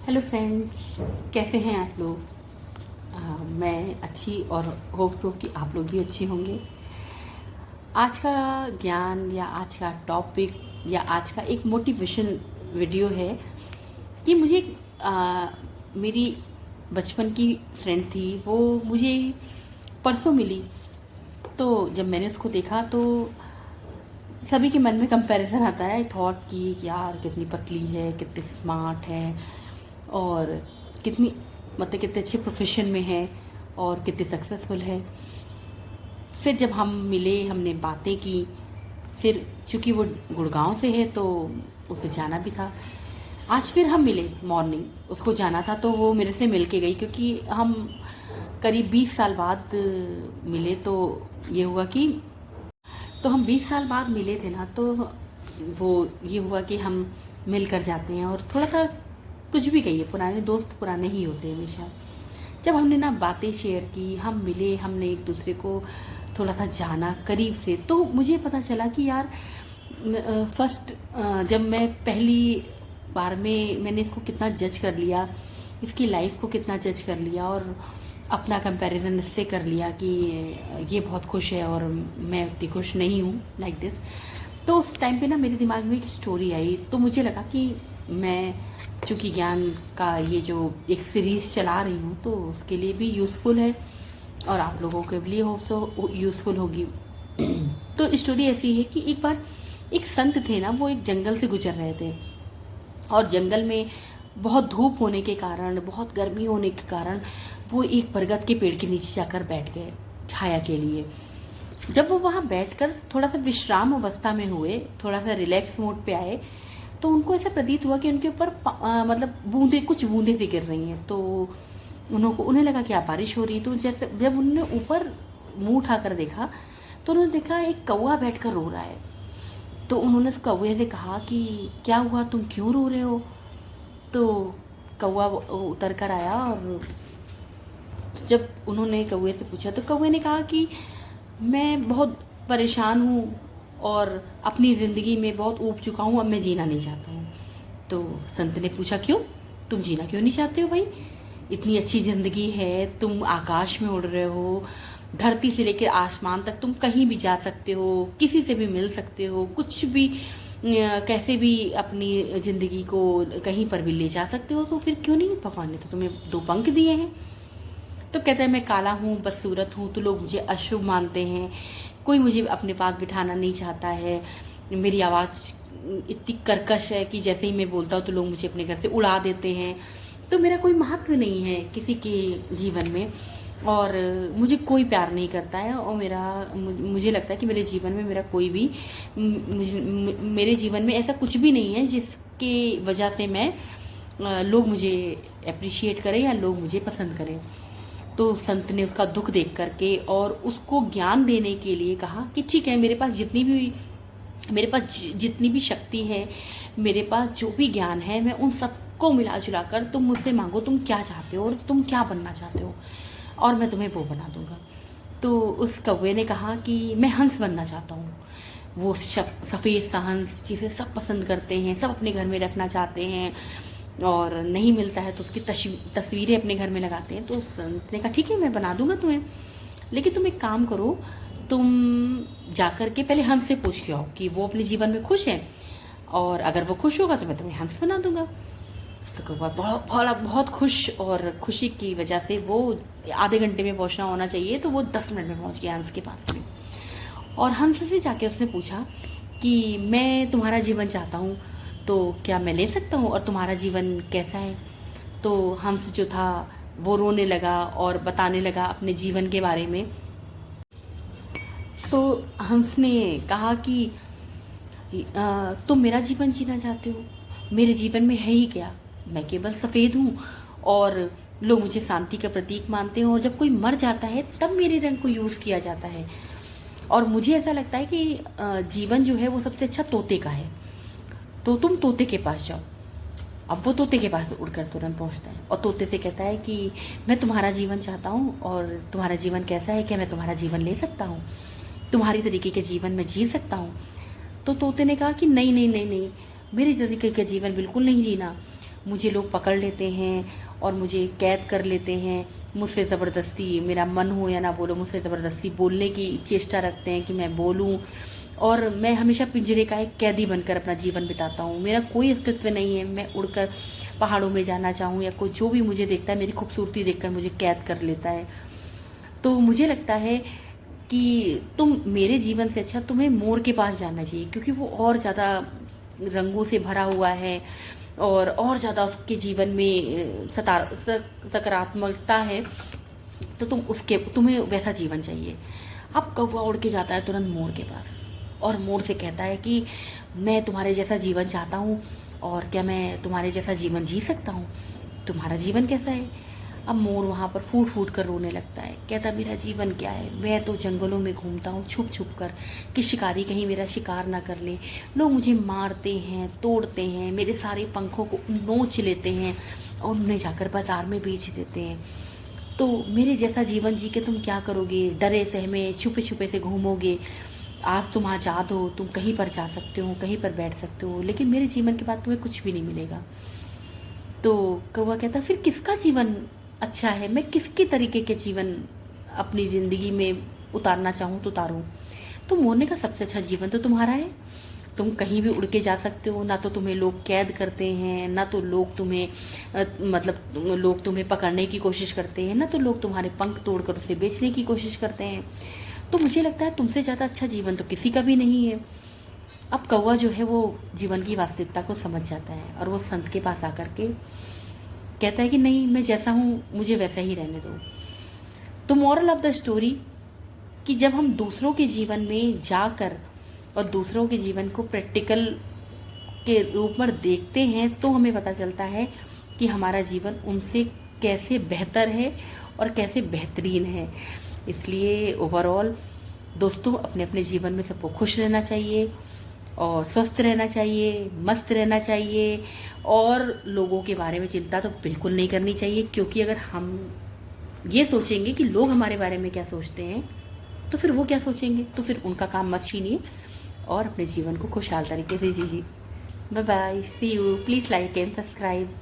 Hello friends, कैसे हैं आप लोग। मैं अच्छी और होप्स हो कि आप लोग भी अच्छे होंगे। आज का ज्ञान या आज का टॉपिक या आज का एक मोटिवेशन वीडियो है कि मुझे मेरी बचपन की फ्रेंड थी, वो मुझे परसों मिली। तो जब मैंने उसको देखा तो सभी के मन में कंपैरिजन आता है। आई थॉट कि यार कितनी पतली है, कितनी स्मार्ट है और कितनी मतलब कितने अच्छे प्रोफेशन में है और कितनी सक्सेसफुल है। फिर जब हम मिले, हमने बातें की। फिर चूँकि वो गुड़गांव से है तो उसे जाना भी था। आज फिर हम मिले मॉर्निंग, उसको जाना था तो वो मेरे से मिल के गई, क्योंकि हम करीब 20 साल बाद मिले। तो ये हुआ कि हम 20 साल बाद मिले थे ना, तो वो ये हुआ कि हम मिल कर जाते हैं। और थोड़ा सा कुछ भी कहिए, पुराने दोस्त पुराने ही होते हैं हमेशा। जब हमने ना बातें शेयर की, हम मिले, हमने एक दूसरे को थोड़ा सा जाना करीब से, तो मुझे पता चला कि यार फर्स्ट जब मैं पहली बार में मैंने इसको कितना जज कर लिया, इसकी लाइफ को कितना जज कर लिया और अपना कंपैरिजन इससे कर लिया कि ये बहुत खुश है और मैं उतनी खुश नहीं हूँ, लाइक दिस। तो उस टाइम पे ना मेरे दिमाग में एक स्टोरी आई, तो मुझे लगा कि मैं चूँकि ज्ञान का ये जो एक सीरीज़ चला रही हूँ तो उसके लिए भी यूज़फुल है और आप लोगों के लिए होप सो यूज़फुल होगी। तो स्टोरी ऐसी है कि एक बार एक संत थे ना, वो एक जंगल से गुजर रहे थे और जंगल में बहुत धूप होने के कारण, बहुत गर्मी होने के कारण वो एक बरगद के पेड़ के नीचे जाकर बैठ गए छाया के लिए। जब वो वहाँ बैठकर थोड़ा सा विश्राम अवस्था में हुए, थोड़ा सा रिलैक्स मोड पे आए, तो उनको ऐसा प्रतीत हुआ कि उनके ऊपर मतलब कुछ बूंदे सी गिर रही हैं। तो उन्हें लगा कि बारिश हो रही है। तो जैसे जब उन्होंने ऊपर मुंह उठाकर देखा तो उन्होंने देखा एक कौवा बैठकर रो रहा है। तो उन्होंने उस कौवे से कहा कि क्या हुआ, तुम क्यों रो रहे हो। तो कौवा उतर कर आया और जब उन्होंने कौवे से पूछा तो कौवे ने कहा कि मैं बहुत परेशान हूँ और अपनी ज़िंदगी में बहुत ऊब चुका हूँ, अब मैं जीना नहीं चाहता हूँ। तो संत ने पूछा क्यों, तुम जीना क्यों नहीं चाहते हो भाई, इतनी अच्छी ज़िंदगी है, तुम आकाश में उड़ रहे हो, धरती से लेकर आसमान तक तुम कहीं भी जा सकते हो, किसी से भी मिल सकते हो, कुछ भी कैसे भी अपनी ज़िंदगी को कहीं पर भी ले जा सकते हो, तो फिर क्यों नहीं, भगवान ने तो तुम्हें दो पंख दिए हैं। तो कहते हैं मैं काला हूँ, बदसूरत हूँ, तो लोग मुझे अशुभ मानते हैं, कोई मुझे अपने पास बिठाना नहीं चाहता है, मेरी आवाज़ इतनी कर्कश है कि जैसे ही मैं बोलता हूँ तो लोग मुझे अपने घर से उड़ा देते हैं, तो मेरा कोई महत्व नहीं है किसी के जीवन में और मुझे कोई प्यार नहीं करता है। और मुझे लगता है कि मेरे जीवन में मेरा कोई भी मेरे जीवन में ऐसा कुछ भी नहीं है जिसके वजह से मैं लोग मुझे अप्रिशिएट करें या लोग मुझे पसंद करें। तो संत ने उसका दुख देख करके और उसको ज्ञान देने के लिए कहा कि ठीक है, मेरे पास जितनी भी शक्ति है, मेरे पास जो भी ज्ञान है, मैं उन सबको मिला जुला कर तुम मुझसे मांगो, तुम क्या चाहते हो और तुम क्या बनना चाहते हो और मैं तुम्हें वो बना दूंगा। तो उस कौवे ने कहा कि मैं हंस बनना चाहता हूँ, वो सफ़ेद सा हंस जिसे सब पसंद करते हैं, सब अपने घर में रखना चाहते हैं और नहीं मिलता है तो उसकी तस्वीरें अपने घर में लगाते हैं। तो संत ने कहा ठीक है, मैं बना दूंगा तुम्हें, लेकिन तुम एक काम करो, तुम जाकर के पहले हंस से पूछ के आओ कि वो अपने जीवन में खुश है और अगर वो खुश होगा तो मैं तुम्हें हंस बना दूंगा। तो कौवा बहुत खुश और खुशी की वजह से वो आधे घंटे में पहुंचना होना चाहिए, तो वो 10 मिनट में पहुंच गया हंस के पास में। और हंस से जाके उसने पूछा कि मैं तुम्हारा जीवन चाहता हूँ, तो क्या मैं ले सकता हूँ और तुम्हारा जीवन कैसा है। तो हंस जो था वो रोने लगा और बताने लगा अपने जीवन के बारे में। तो हंस ने कहा कि तुम मेरा जीवन जीना चाहते हो, मेरे जीवन में है ही क्या, मैं केवल सफ़ेद हूँ और लोग मुझे शांति का प्रतीक मानते हैं और जब कोई मर जाता है तब मेरे रंग को यूज़ किया जाता है और मुझे ऐसा लगता है कि जीवन जो है वो सबसे अच्छा तोते का है, तो तुम तोते के पास जाओ। अब वो तोते के पास उड़कर तुरंत पहुंचता है और तोते से कहता है कि मैं तुम्हारा जीवन चाहता हूँ और तुम्हारा जीवन कैसा है, क्या मैं तुम्हारा जीवन ले सकता हूँ, तुम्हारी तरीके के जीवन में जी सकता हूँ। तो तोते ने कहा कि नहीं नहीं नहीं नहीं, मेरे तरीके का जीवन बिल्कुल नहीं जीना, मुझे लोग पकड़ लेते हैं और मुझे कैद कर लेते हैं। मुझसे ज़बरदस्ती, मेरा मन हो या ना बोलो, मुझसे ज़बरदस्ती बोलने की चेष्टा रखते हैं कि मैं बोलूं, और मैं हमेशा पिंजरे का एक कैदी बनकर अपना जीवन बिताता हूँ। मेरा कोई अस्तित्व नहीं है। मैं उड़कर पहाड़ों में जाना चाहूँ या कोई जो भी मुझे देखता है, मेरी खूबसूरती देखकर मुझे कैद कर लेता है। तो मुझे लगता है कि तुम मेरे जीवन से अच्छा तुम्हें मोर के पास जाना चाहिए, क्योंकि वो और ज़्यादा रंगों से भरा हुआ है और ज़्यादा उसके जीवन में सकारात्मकता है। तो तुम्हें वैसा जीवन चाहिए। अब कौवा उड़ के जाता है तुरंत मोर के पास और मोर से कहता है कि मैं तुम्हारे जैसा जीवन चाहता हूँ, और क्या मैं तुम्हारे जैसा जीवन जी सकता हूँ? तुम्हारा जीवन कैसा है? अब मोर वहाँ पर फूट फूट कर रोने लगता है, कहता मेरा जीवन क्या है, मैं तो जंगलों में घूमता हूँ छुप छुप कर कि शिकारी कहीं मेरा शिकार ना कर ले। लोग मुझे मारते हैं, तोड़ते हैं, मेरे सारे पंखों को नोच लेते हैं और उन्हें जाकर बाजार में बेच देते हैं। तो मेरे जैसा जीवन जी के तुम क्या करोगे? डरे सहमे छुपे छुपे से घूमोगे। आज तुम आज़ाद हो, तुम कहीं पर जा सकते हो, कहीं पर बैठ सकते हो, लेकिन मेरे जीवन के बाद तुम्हें कुछ भी नहीं मिलेगा। तो कौवा कहता फिर किसका जीवन अच्छा है? मैं किसके तरीके के जीवन अपनी ज़िंदगी में उतारना चाहूँ तो उतारूँ? तो मोर ने कहा सबसे अच्छा जीवन तो तुम्हारा है। तुम कहीं भी उड़ के जा सकते हो, ना तो तुम्हें लोग कैद करते हैं, ना तो लोग तुम्हें लोग तुम्हें पकड़ने की कोशिश करते हैं, ना तो लोग तुम्हारे पंख तोड़कर उसे बेचने की कोशिश करते हैं। तो मुझे लगता है तुमसे ज़्यादा अच्छा जीवन तो किसी का भी नहीं है। अब कौवा जो है वो जीवन की वास्तविकता को समझ जाता है और वो संत के पास आकर के कहता है कि नहीं, मैं जैसा हूँ मुझे वैसा ही रहने दो। तो मॉरल ऑफ द स्टोरी कि जब हम दूसरों के जीवन में जाकर और दूसरों के जीवन को प्रैक्टिकल के रूप में देखते हैं, तो हमें पता चलता है कि हमारा जीवन उनसे कैसे बेहतर है और कैसे बेहतरीन है। इसलिए ओवरऑल दोस्तों, अपने अपने जीवन में सबको खुश रहना चाहिए और स्वस्थ रहना चाहिए, मस्त रहना चाहिए, और लोगों के बारे में चिंता तो बिल्कुल नहीं करनी चाहिए, क्योंकि अगर हम ये सोचेंगे कि लोग हमारे बारे में क्या सोचते हैं, तो फिर वो क्या सोचेंगे? तो फिर उनका काम मत छीनिए और अपने जीवन को खुशहाल तरीके से जीजिए। Bye bye, see you, please like and subscribe.